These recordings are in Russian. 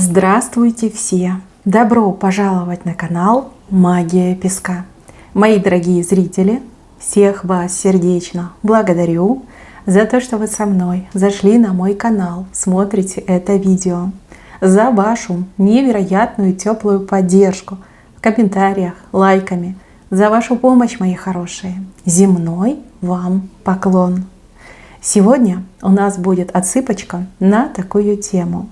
Здравствуйте все! Добро пожаловать на канал Магия Песка. Мои дорогие зрители, всех вас сердечно благодарю за то, что вы со мной зашли на мой канал, смотрите это видео, за вашу невероятную теплую поддержку в комментариях, лайками, за вашу помощь, мои хорошие. Земной вам поклон! Сегодня у нас будет отсыпочка на такую тему.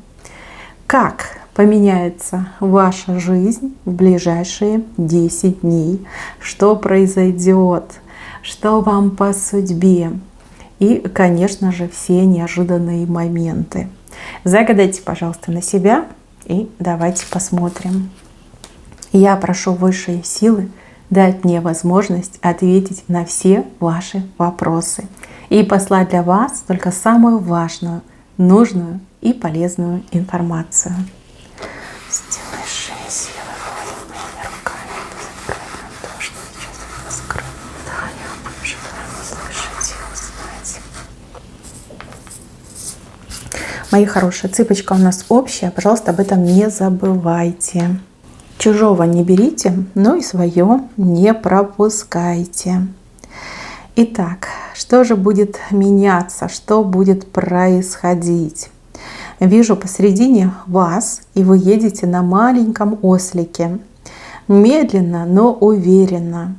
Как поменяется ваша жизнь в ближайшие 10 дней? Что произойдет? Что вам по судьбе? И, конечно же, все неожиданные моменты. Загадайте, пожалуйста, на себя и давайте посмотрим. Я прошу высшие силы дать мне возможность ответить на все ваши вопросы и послать для вас только самую важную, нужную и полезную информацию. Сделай шею силы, вводим моими руками, закрой нам то, что сейчас раскрыто. Да, я желаю услышать и узнать. Мои хорошие, цыпочка у нас общая, пожалуйста, об этом не забывайте. Чужого не берите, но и свое не пропускайте. Итак, что же будет меняться, что будет происходить? Вижу посередине вас, и вы едете на маленьком ослике. Медленно, но уверенно.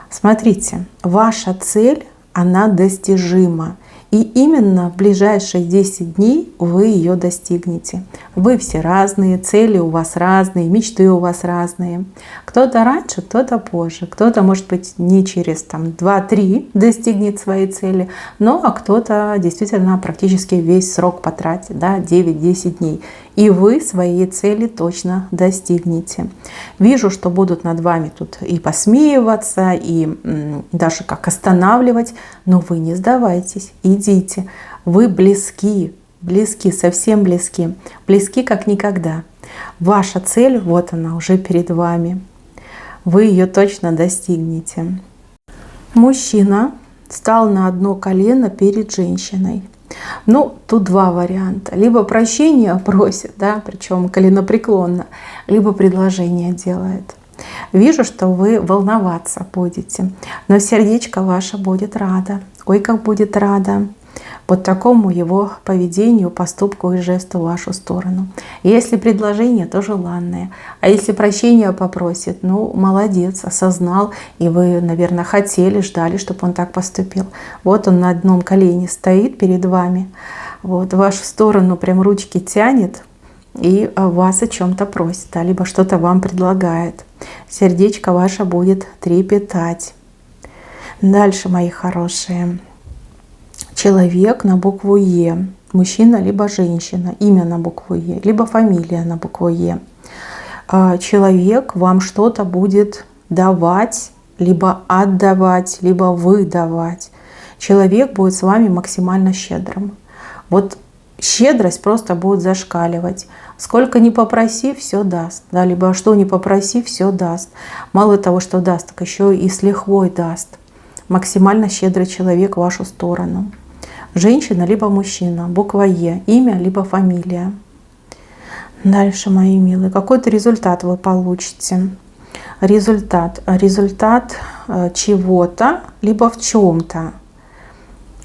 Смотрите, ваша цель, она достижима. И именно в ближайшие 10 дней вы ее достигнете. Вы все разные, цели у вас разные, мечты у вас разные. Кто-то раньше, кто-то позже. Кто-то, может быть, не через 2-3 достигнет своей цели, но кто-то действительно практически весь срок потратит, 9-10 дней. И вы своей цели точно достигнете. Вижу, что будут над вами тут и посмеиваться, и даже как останавливать, но вы не сдавайтесь, идите. Вы близки, совсем близки, близки как никогда. Ваша цель, вот она уже перед вами. Вы ее точно достигнете. Мужчина стал на одно колено перед женщиной. Тут два варианта. Либо прощения просит, причем коленопреклонно, либо предложение делает. Вижу, что вы волноваться будете, но сердечко ваше будет радо. Ой, как будет рада вот такому его поведению, поступку и жесту в вашу сторону. Если предложение, то желанное. А если прощения попросит, молодец, осознал, и вы, наверное, хотели, ждали, чтобы он так поступил. Вот он на одном колене стоит перед вами, вот в вашу сторону прям ручки тянет и вас о чем-то просит, либо что-то вам предлагает. Сердечко ваше будет трепетать. Дальше, мои хорошие. Человек на букву Е, мужчина либо женщина, имя на букву Е, либо фамилия на букву Е. Человек вам что-то будет давать, либо отдавать, либо выдавать. Человек будет с вами максимально щедрым. Вот щедрость просто будет зашкаливать. Сколько ни попроси, все даст. Либо что ни попроси, все даст. Мало того, что даст, так еще и с лихвой даст. Максимально щедрый человек в вашу сторону. Женщина либо мужчина, буква Е, имя либо фамилия. Дальше, мои милые, какой-то результат вы получите. Результат чего-то, либо в чем-то.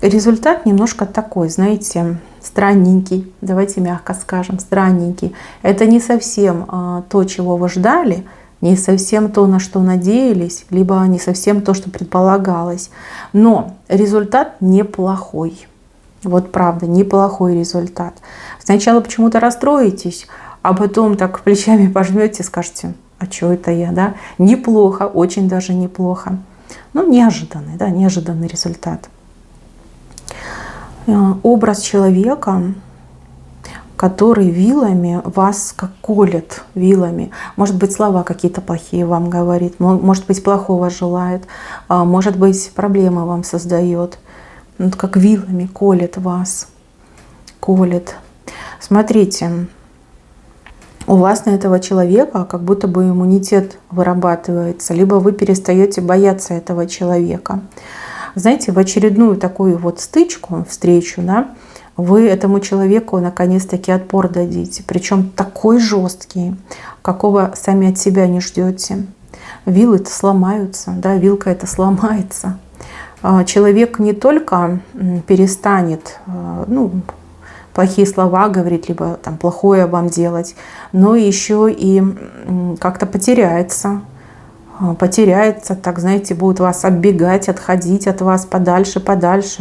Результат немножко такой, знаете, странненький. Давайте мягко скажем, странненький. Это не совсем то, чего вы ждали, не совсем то, на что надеялись, либо не совсем то, что предполагалось. Но результат неплохой. Вот правда, неплохой результат. Сначала почему-то расстроитесь, а потом так плечами пожмете и скажете, а что это я, Неплохо, очень даже неплохо. Неожиданный, неожиданный результат. Образ человека, который вилами вас как колет вилами. Может быть, слова какие-то плохие вам говорит, может быть, плохого желает, может быть, проблемы вам создает. Как вилами колет вас, колет. Смотрите, у вас на этого человека как будто бы иммунитет вырабатывается, либо вы перестаете бояться этого человека. Знаете, в очередную такую вот стычку, встречу, Вы этому человеку наконец-таки отпор дадите. Причем такой жесткий, какого сами от себя не ждете. Вилы-то сломаются, да, вилка это сломается. Человек не только перестанет, ну, плохие слова говорить, либо там плохое вам делать, но еще и как-то потеряется. Потеряется, так, знаете, будет вас оббегать, отходить от вас подальше,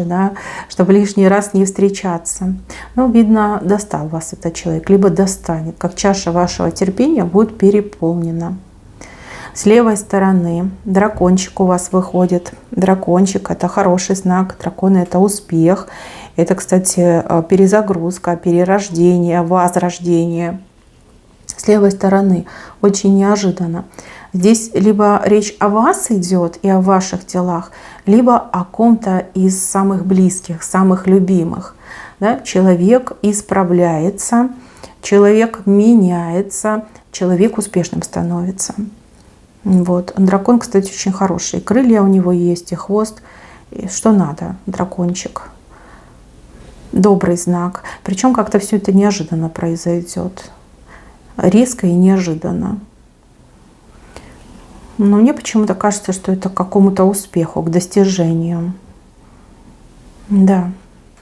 да, чтобы лишний раз не встречаться. Но, видно, достал вас этот человек, либо достанет, как чаша вашего терпения будет переполнена. С левой стороны дракончик у вас выходит. Дракончик — это хороший знак, драконы — это успех. Это, кстати, перезагрузка, перерождение, возрождение. С левой стороны очень неожиданно. Здесь либо речь о вас идет и о ваших делах, либо о ком-то из самых близких, самых любимых. Да? Человек исправляется, человек меняется, человек успешным становится. Вот. Дракон, кстати, очень хороший. Крылья у него есть, и хвост. И что надо, дракончик. Добрый знак. Причем как-то все это неожиданно произойдет. Резко и неожиданно. Но мне почему-то кажется, что это к какому-то успеху, к достижению. Да.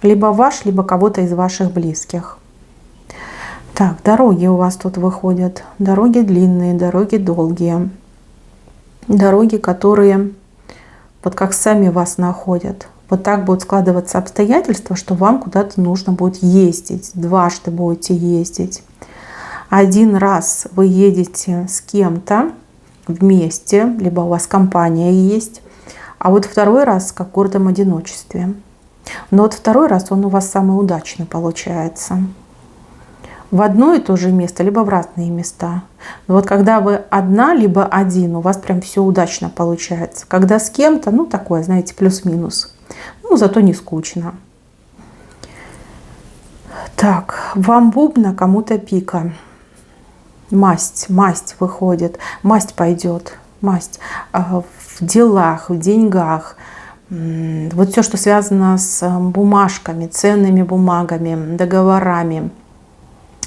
Либо ваш, либо кого-то из ваших близких. Так, дороги у вас тут выходят. Дороги длинные, дороги долгие. Дороги, которые вот как сами вас находят. Вот так будут складываться обстоятельства, что вам куда-то нужно будет ездить. Дважды будете ездить. Один раз вы едете с кем-то вместе, либо у вас компания есть, а вот второй раз как в гордом одиночестве. Но вот второй раз он у вас самый удачный получается. В одно и то же место, либо в разные места. Но вот когда вы одна, либо один, у вас прям все удачно получается. Когда с кем-то, ну такое, знаете, плюс-минус. Ну, зато не скучно. Так, вам бубна, кому-то пика. Масть выходит, масть пойдет, масть в делах, в деньгах. Вот все, что связано с бумажками, ценными бумагами, договорами,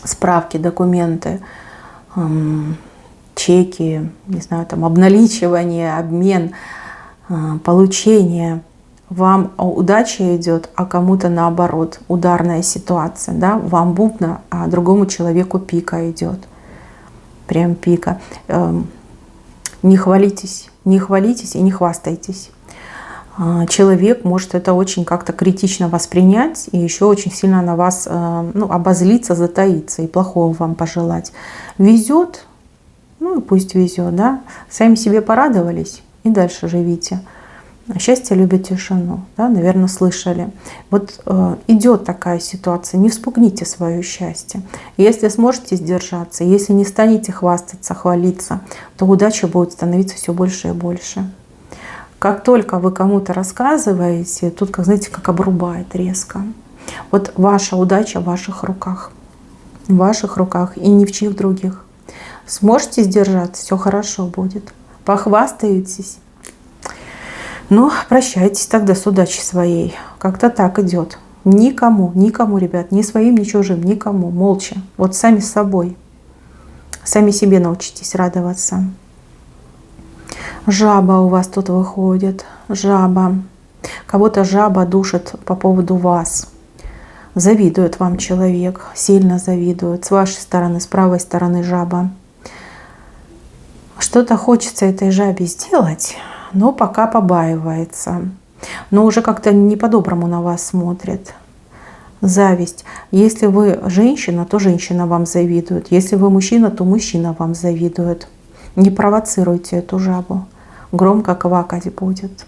справки, документы, чеки, не знаю, там обналичивание, обмен, получение. Вам удача идет, а кому-то наоборот, ударная ситуация. Да? Вам бубна, а другому человеку пика идет. Прям пика. Не хвалитесь и не хвастайтесь. Человек может это очень как-то критично воспринять и еще очень сильно на вас обозлиться, затаиться и плохого вам пожелать. Везет, ну и пусть везет, да. Сами себе порадовались и дальше живите. Счастье любит тишину, да, наверное, слышали. Вот идет такая ситуация, не вспугните свое счастье. Если сможете сдержаться, если не станете хвастаться, хвалиться, то удача будет становиться все больше и больше. Как только вы кому-то рассказываете, тут, как знаете, как обрубает резко. Вот ваша удача в ваших руках. В ваших руках и ни в чьих других. Сможете сдержаться, все хорошо будет. Похвастаетесь. Ну, прощайтесь тогда с удачей своей. Как-то так идет. Никому, ребят, ни своим, ни чужим, никому. Молча. Вот сами с собой. Сами себе научитесь радоваться. Жаба у вас тут выходит. Жаба. Кого-то жаба душит по поводу вас. Завидует вам человек. Сильно завидует. С вашей стороны, с правой стороны жаба. Что-то хочется этой жабе сделать, но пока побаивается. Но уже как-то не по-доброму на вас смотрит. Зависть. Если вы женщина, то женщина вам завидует. Если вы мужчина, то мужчина вам завидует. Не провоцируйте эту жабу. Громко квакать будет.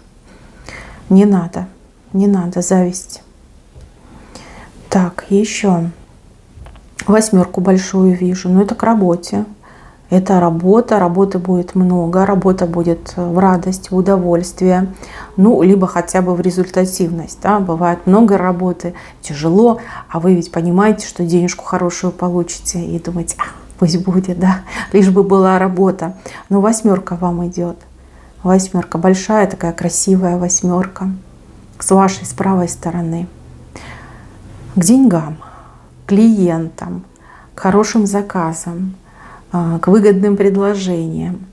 Не надо. Не надо зависть. Так, еще. 8 большую вижу. Но это к работе. Это работа, работы будет много, работа будет в радость, в удовольствие, ну, либо хотя бы в результативность. Да? Бывает много работы, тяжело, а вы ведь понимаете, что денежку хорошую получите и думаете, пусть будет, да, лишь бы была работа. Но 8 вам идет. 8, большая такая красивая 8, с вашей, с правой стороны. к деньгам, к клиентам, к хорошим заказам, к выгодным предложениям,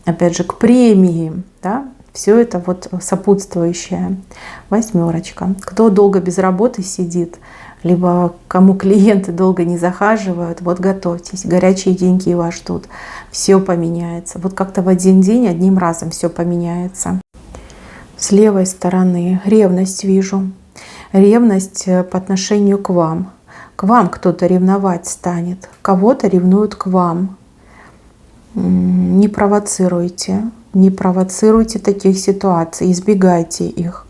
опять же, к премии, да? Все это вот сопутствующее. Восьмерочка. Кто долго без работы сидит, либо кому клиенты долго не захаживают, вот готовьтесь, горячие деньги вас ждут. Все поменяется. Вот как-то в один день, одним разом все поменяется. С левой стороны ревность вижу. Ревность по отношению к вам. К вам кто-то ревновать станет. Кого-то ревнуют к вам. Не провоцируйте. Не провоцируйте таких ситуаций. Избегайте их.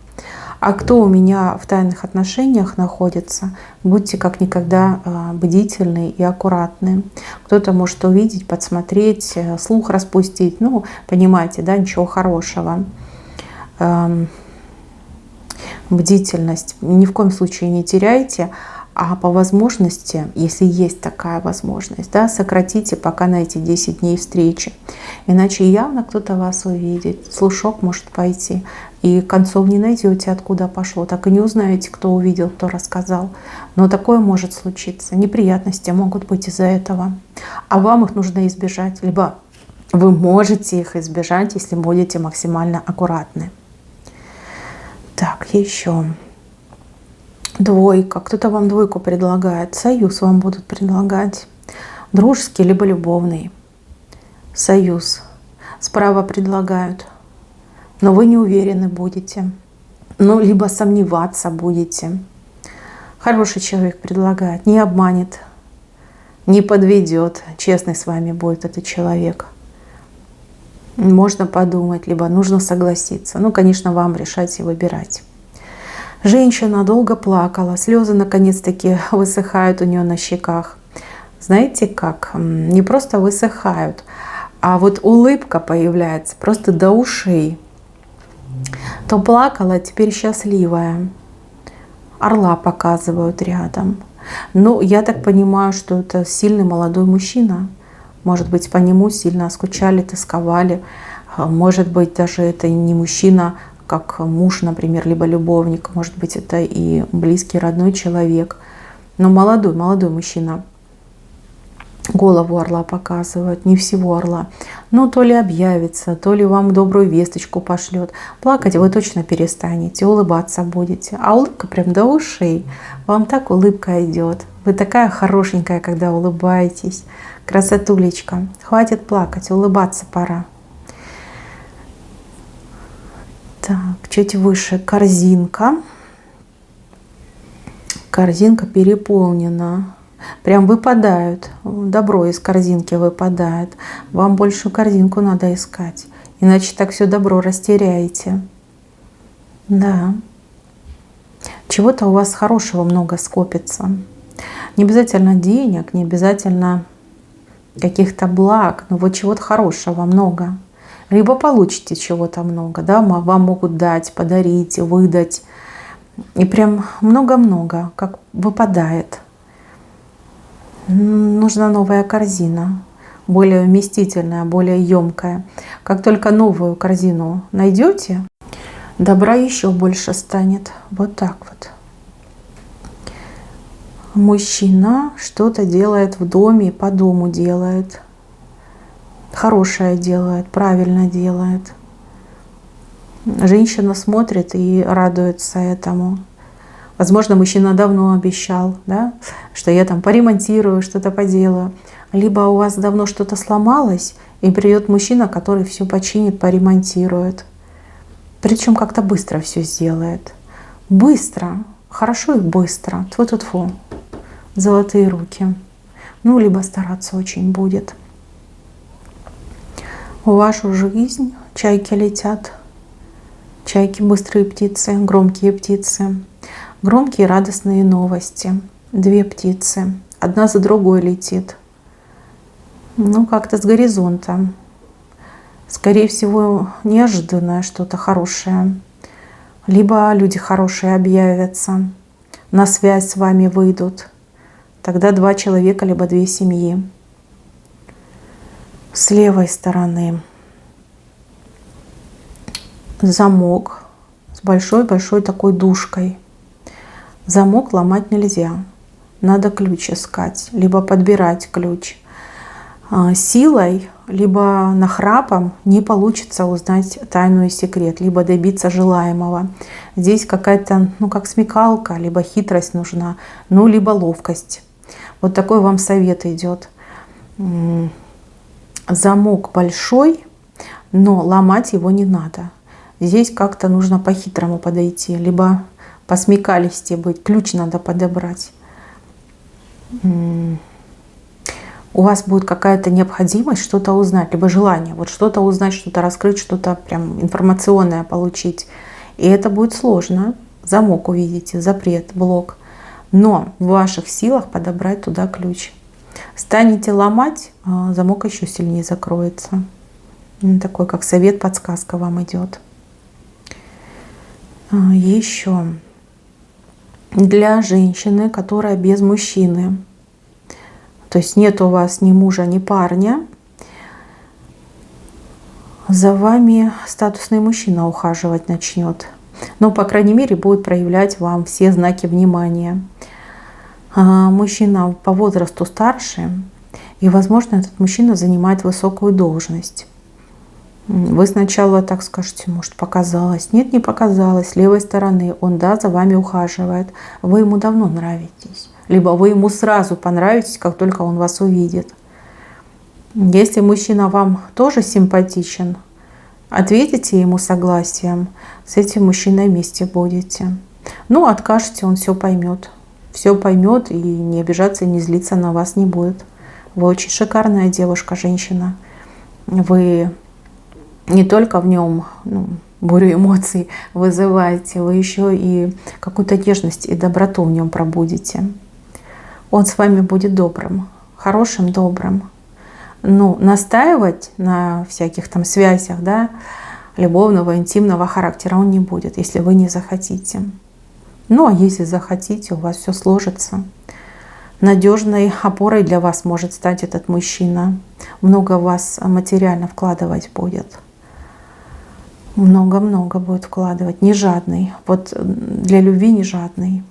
А кто у меня в тайных отношениях находится, будьте как никогда бдительны и аккуратны. Кто-то может увидеть, подсмотреть, слух распустить. Ну, понимаете, да, ничего хорошего. Бдительность ни в коем случае не теряйте, а по возможности, если есть такая возможность, да, сократите пока на эти 10 дней встречи. Иначе явно кто-то вас увидит, слушок может пойти, и концов не найдете, откуда пошло, так и не узнаете, кто увидел, кто рассказал. Но такое может случиться, неприятности могут быть из-за этого. А вам их нужно избежать, либо вы можете их избежать, если будете максимально аккуратны. Так, еще. Двойка. Кто-то вам двойку предлагает. Союз вам будут предлагать. Дружеский либо любовный. Союз. Справа предлагают. Но вы не уверены будете. Ну, либо сомневаться будете. Хороший человек предлагает. Не обманет. Не подведет. Честный с вами будет этот человек. Можно подумать, либо нужно согласиться. Ну, конечно, вам решать и выбирать. Женщина долго плакала, слезы наконец-таки высыхают у нее на щеках. Знаете как? Не просто высыхают, а вот улыбка появляется просто до ушей. То плакала, теперь счастливая. Орла показывают рядом. Ну, я так понимаю, что это сильный молодой мужчина. Может быть, по нему сильно скучали, тосковали. Может быть, даже это не мужчина, как муж, например, либо любовник. Может быть, это и близкий, родной человек. Но молодой мужчина. Голову орла показывают, не всего орла. Ну, то ли объявится, то ли вам добрую весточку пошлет. Плакать вы точно перестанете, улыбаться будете. А улыбка прям до ушей. Вам так улыбка идет. Вы такая хорошенькая, когда улыбаетесь. Красотулечка. Хватит плакать, улыбаться пора. Так, чуть выше корзинка. Корзинка переполнена. Прям выпадают. Добро из корзинки выпадает. Вам большую корзинку надо искать. Иначе так все добро растеряете. Да. Чего-то у вас хорошего много скопится. Не обязательно денег, не обязательно каких-то благ, но вот чего-то хорошего много. Либо получите чего-то много, да, вам могут дать, подарить, выдать. И прям много-много, как выпадает. Нужна новая корзина, более вместительная, более емкая. Как только новую корзину найдете, добра еще больше станет. Вот так вот. Мужчина что-то делает в доме, по дому делает. Хорошее делает, правильно делает. Женщина смотрит и радуется этому. Возможно, мужчина давно обещал, да, что я там поремонтирую, что-то поделаю. Либо у вас давно что-то сломалось, и придет мужчина, который все починит, поремонтирует. Причем как-то быстро все сделает. Быстро. Хорошо и быстро. Тьфу-тьфу-тьфу. Золотые руки. Ну, либо стараться очень будет. В вашу жизнь чайки летят. Чайки быстрые птицы, громкие птицы. Громкие радостные новости. Две птицы. Одна за другой летит. Ну, как-то с горизонта. Скорее всего, неожиданное что-то хорошее. Либо люди хорошие объявятся. На связь с вами выйдут. Тогда два человека, либо две семьи. С левой стороны замок с большой-большой такой дужкой. Замок ломать нельзя. Надо ключ искать, либо подбирать ключ. Силой, либо нахрапом не получится узнать тайну и секрет, либо добиться желаемого. Здесь какая-то, как смекалка, либо хитрость нужна, либо ловкость. Вот такой вам совет идет. Замок большой, но ломать его не надо. Здесь как-то нужно по-хитрому подойти, либо по смекалисти быть. Ключ надо подобрать. У вас будет какая-то необходимость что-то узнать, либо желание вот что-то узнать, что-то раскрыть, что-то прям информационное получить. И это будет сложно. Замок увидите, запрет, блок. Но в ваших силах подобрать туда ключ. Станете ломать, замок еще сильнее закроется. Такой как совет, подсказка вам идет. Еще для женщины, которая без мужчины. То есть нет у вас ни мужа, ни парня. За вами статусный мужчина ухаживать начнет. Но, по крайней мере, будет проявлять вам все знаки внимания. Мужчина по возрасту старше. И, возможно, этот мужчина занимает высокую должность. Вы сначала так скажете, может, показалось. Нет, не показалось. С левой стороны он, за вами ухаживает. Вы ему давно нравитесь. Либо вы ему сразу понравитесь, как только он вас увидит. Если мужчина вам тоже симпатичен, ответите ему согласием, с этим мужчиной вместе будете. Откажете, он все поймет. Все поймет и не обижаться, и не злиться на вас не будет. Вы очень шикарная девушка, женщина. Вы не только в нем бурю эмоций вызываете, вы еще и какую-то нежность и доброту в нем пробудите. Он с вами будет добрым, хорошим, добрым. Настаивать на всяких там связях, любовного, интимного характера он не будет, если вы не захотите. А если захотите, у вас все сложится. Надежной опорой для вас может стать этот мужчина. Много в вас материально вкладывать будет. Много-много будет вкладывать. Не жадный. Вот для любви не жадный.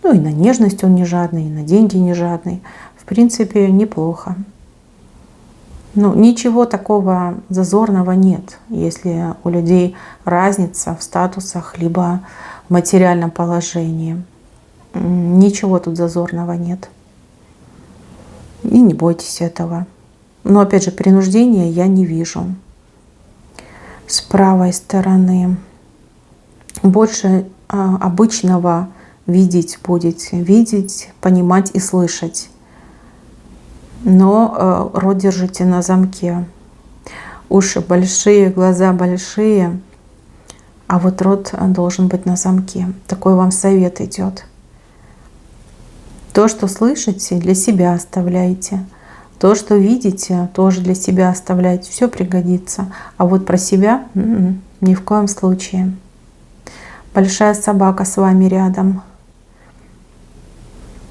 И на нежность он не жадный, и на деньги не жадный. В принципе, неплохо. Ничего такого зазорного нет, если у людей разница в статусах, либо в материальном положении. Ничего тут зазорного нет. И не бойтесь этого. Но опять же, принуждения я не вижу. С правой стороны больше обычного видеть будете. Видеть, понимать и слышать. Но рот держите на замке. Уши большие, глаза большие. А вот рот должен быть на замке. Такой вам совет идет. То, что слышите, для себя оставляйте. То, что видите, тоже для себя оставляйте. Все пригодится. А вот про себя ни в коем случае. Большая собака с вами рядом.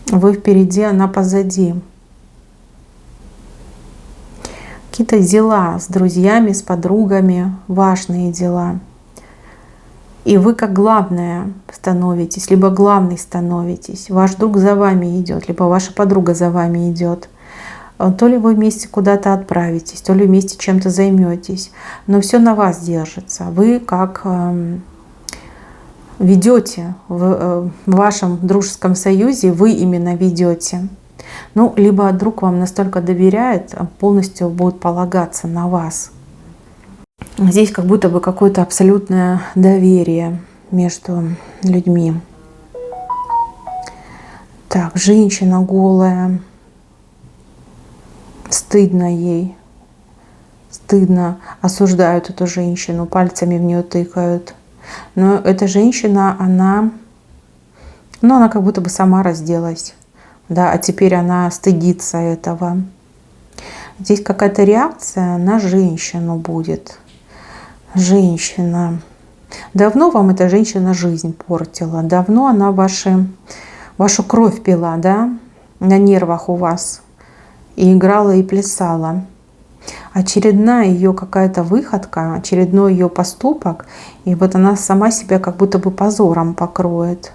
Вы впереди, она позади. Какие-то дела с друзьями, с подругами, важные дела. И вы как главное становитесь, либо главный становитесь. Ваш друг за вами идет, либо ваша подруга за вами идет. То ли вы вместе куда-то отправитесь, то ли вместе чем-то займетесь. Но все на вас держится. Вы как ведете в вашем дружеском союзе, вы именно ведете. Либо друг вам настолько доверяет, полностью будет полагаться на вас. Здесь как будто бы какое-то абсолютное доверие между людьми. Так, женщина голая. Стыдно ей. Стыдно. Осуждают эту женщину, пальцами в нее тыкают. Но эта женщина, она как будто бы сама разделась. А теперь она стыдится этого. Здесь какая-то реакция на женщину будет. Женщина. Давно вам эта женщина жизнь портила. Давно она вашу кровь пила, на нервах у вас. И играла, и плясала. Очередная ее какая-то выходка, очередной ее поступок. И вот она сама себя как будто бы позором покроет.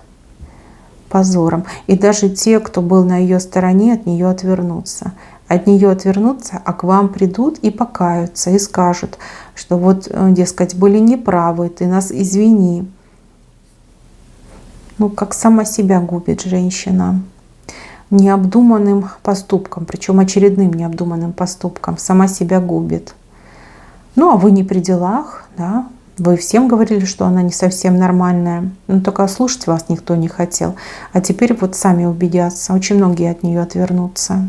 позором. И даже те, кто был на ее стороне, от нее отвернутся. От нее отвернутся, а к вам придут и покаются, и скажут, что вот, дескать, были неправы, ты нас извини. Ну, как сама себя губит женщина. Необдуманным поступком, причем очередным необдуманным поступком, сама себя губит. Ну, а вы не при делах, да? Вы всем говорили, что она не совсем нормальная. Но только слушать вас никто не хотел. А теперь вот сами убедятся. Очень многие от нее отвернутся.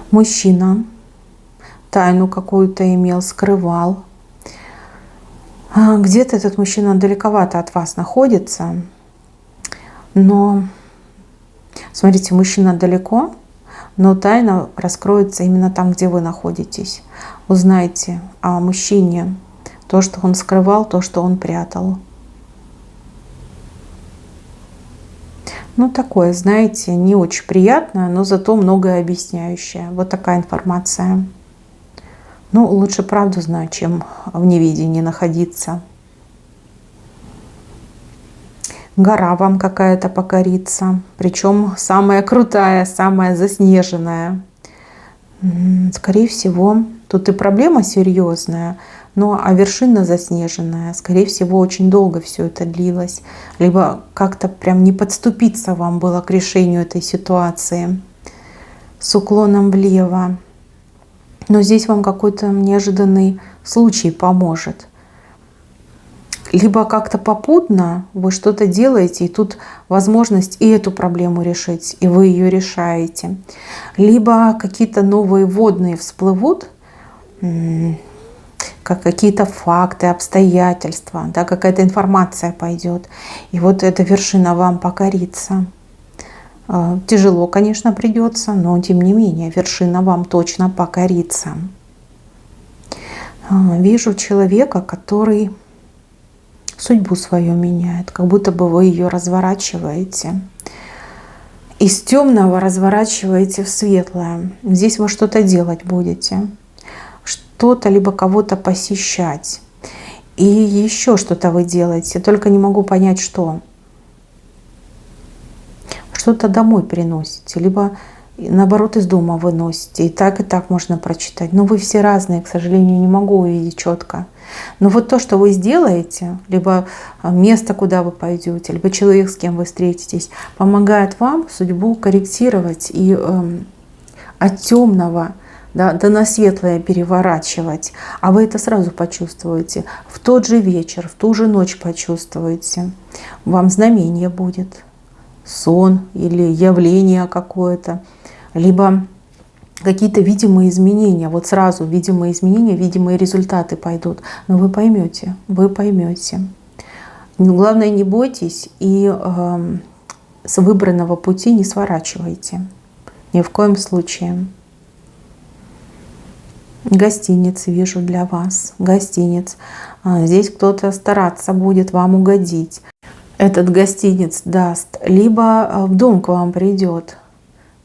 Мужчина тайну какую-то имел, скрывал. Где-то этот мужчина далековато от вас находится. Но, смотрите, мужчина далеко, но тайна раскроется именно там, где вы находитесь. Узнайте о мужчине то, что он скрывал, то, что он прятал. Ну, такое, знаете, не очень приятное, но зато многое объясняющее. Вот такая информация. Ну, лучше правду знать, чем в неведении находиться. Гора вам какая-то покорится. Причем самая крутая, самая заснеженная. Скорее всего, тут и проблема серьезная, но а вершина заснеженная. Скорее всего, очень долго все это длилось. Либо как-то прям не подступиться вам было к решению этой ситуации. С уклоном влево. Но здесь вам какой-то неожиданный случай поможет. Либо как-то попутно вы что-то делаете, и тут возможность и эту проблему решить, и вы ее решаете. Либо какие-то новые водные всплывут, как какие-то факты, обстоятельства, да, какая-то информация пойдет. И вот эта вершина вам покорится. Тяжело, конечно, придется, но тем не менее вершина вам точно покорится. Вижу человека, который судьбу свою меняет, как будто бы вы ее разворачиваете. Из темного разворачиваете в светлое. Здесь вы что-то делать будете. Что-то, либо кого-то посещать. И еще что-то вы делаете, только не могу понять, что. Что-то домой приносите, либо наоборот из дома выносите. И так можно прочитать. Но вы все разные, к сожалению, не могу увидеть четко. Но вот то, что вы сделаете, либо место, куда вы пойдете, либо человек, с кем вы встретитесь, помогает вам судьбу корректировать и от темного, да, на светлое переворачивать. А вы это сразу почувствуете. В тот же вечер, в ту же ночь почувствуете. Вам знамение будет. Сон или явление какое-то. Либо какие-то видимые изменения. Вот сразу видимые изменения, видимые результаты пойдут. Но вы поймете, вы поймете. Но главное, не бойтесь и с выбранного пути не сворачивайте. Ни в коем случае. Гостиниц вижу для вас. Гостиниц. Здесь кто-то стараться будет вам угодить. Этот гостиниц даст. Либо в дом к вам придет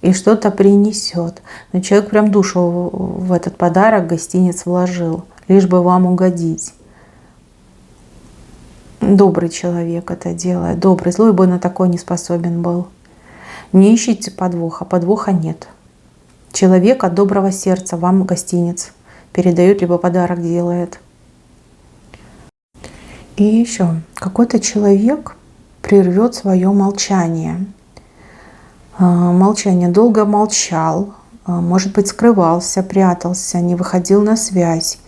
и что-то принесет. Но человек прям душу в этот подарок гостиниц вложил, лишь бы вам угодить. Добрый человек это делает. Добрый. Злой бы на такой не способен был. Не ищите подвоха. Подвоха нет. Человек от доброго сердца вам гостиниц передает, либо подарок делает. И еще какой-то человек прервет свое молчание. Молчание. Долго молчал, может быть, скрывался, прятался, не выходил на связь.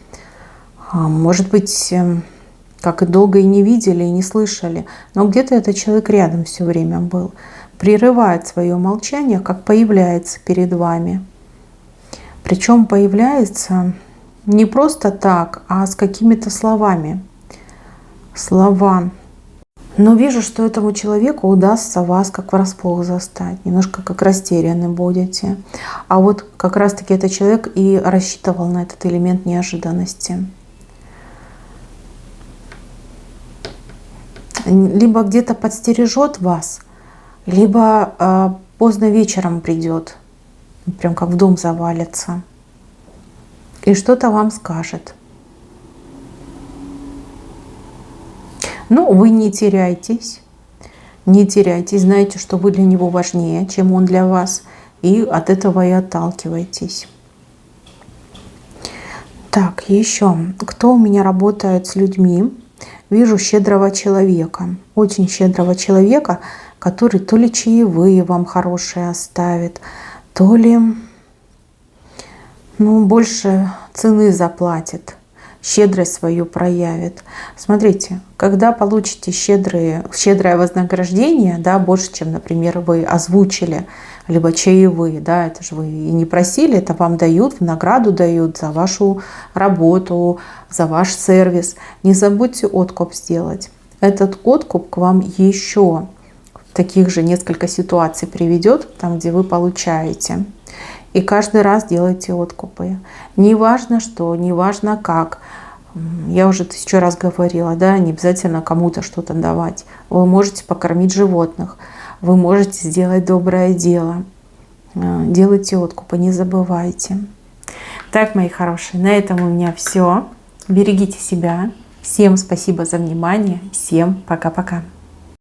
Может быть, как и долго и не видели, и не слышали. Но где-то этот человек рядом все время был. Прерывает свое молчание, как появляется перед вами. Причем появляется не просто так, а с какими-то словами. Слова. Но вижу, что этому человеку удастся вас как врасплох застать. Немножко как растеряны будете. А вот как раз-таки этот человек и рассчитывал на этот элемент неожиданности. Либо где-то подстережет вас, либо поздно вечером придет. Прям как в дом завалится. И что-то вам скажет. Ну, вы не теряйтесь, Не теряйтесь, знайте, что вы для него важнее, чем он для вас. И от этого и отталкивайтесь. Так, еще. Кто у меня работает с людьми? Вижу щедрого человека. Очень щедрого человека, который то ли чаевые вам хорошие оставит, то ли больше цены заплатит, щедрость свою проявит. Смотрите, когда получите щедрое вознаграждение, да, больше, чем, например, вы озвучили, либо чаевые, да, это же вы и не просили, это вам дают, в награду дают за вашу работу, за ваш сервис. Не забудьте откуп сделать. Этот откуп к вам еще таких же несколько ситуаций приведет, там, где вы получаете. И каждый раз делайте откупы. Неважно что, неважно как. Я уже 1000 раз говорила, да, не обязательно кому-то что-то давать. Вы можете покормить животных, вы можете сделать доброе дело. Делайте откупы, не забывайте. Так, мои хорошие, на этом у меня все. Берегите себя. Всем спасибо за внимание. Всем пока-пока.